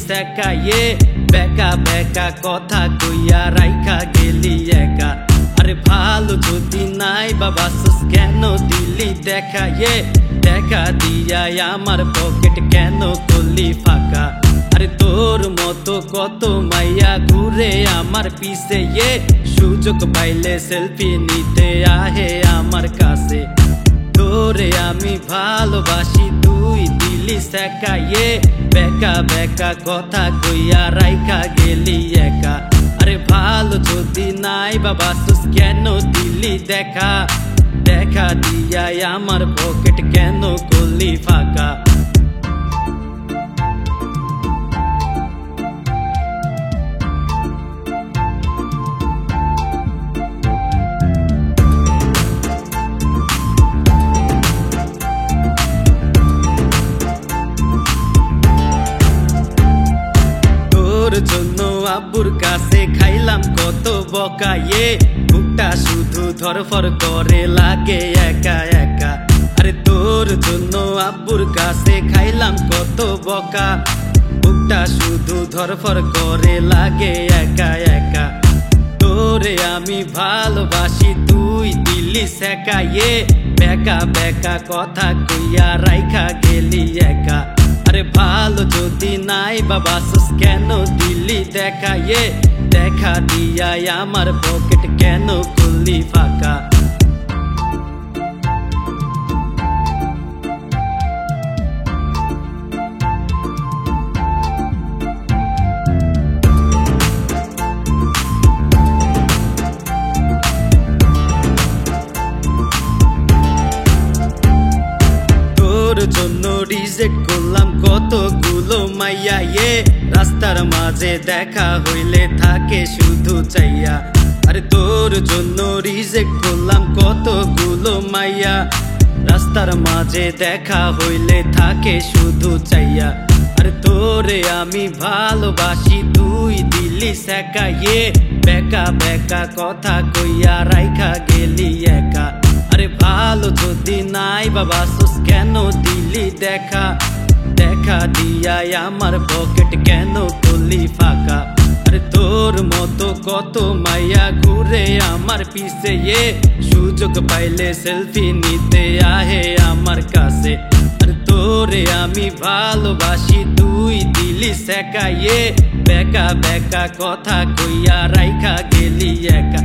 সেকায়ে বেকা বেকা কথা কইয়া রাইখা গেলি একা। আরে ভালো যদি নাই বাবা সুস কেন দিলি দেখায়ে দেখা দিয়া আমার পকেট কেন করলি ফাঁকা। আরে তোর মতো কত মাইয়া ঘুরে আমার পিছে সুযোগ পাইলে সেলফি নিতে আহে আমার কাছে। তোরে আমি ভালোবাসি তুই দিলি সেকায়ে বেকা বেকা কথা কইয়া রাইখা গেলি একা। আরে ভালো যদি নাই বাবা সুস কেন দিলি দেখা দেখা দিয়া আমার পকেট কেন করলি ফাঁকা। তোর জন্য আব্বুর কাছে খাইলাম কত বকায়ে বুকটা শুধু ধরফর করে লাগে একা একা। আরে তোর জন্য আব্বুর কাছে খাইলাম কত বকা বুকটা শুধু ধরফর করে লাগে একা একা। তোরে আমি ভালোবাসি তুই দিলি সেকায়ে বেকা বেকা কথা কইয়া রাইখা গেলি একা। আরে ভালো যদি নাই বাবা সুস কেন দিলি দেখায়ে দেখা দিয়া আমার পকেট কেন করলি ফাঁকা। তোর জন্য রিজেক্ট করলাম কতগুলো মাইয়া রাস্তার মাঝে দেখা হইলে থাকে শুধু চাইয়া। আরে তোর জন্য রিজেক্ট করলাম কতগুলো মাইয়া রাস্তার মাঝে দেখা হইলে থাকে শুধু চাইয়া। আরে তোরে আমি ভালোবাসি তুই দিলি সেকায়ে বেকা বেকা কথা কইয়া রাইখা গেলি একা। আরে ভালো যদি নাই বাবা সুস কেন দিলি দেখা দেখা দিয়া আমার পকেট কেন করলি ফাঁকা। আরে তোর মতো কত মাইয়া ঘুরে আমার পিছে সুযোগ পাইলে সেলফি নিতে আহে আমার কাছে। আরে তোরে আমি ভালোবাসি তুই দিলি সেকায়ে বেকা বেকা কথা কইয়া রাইখা গেলি একা।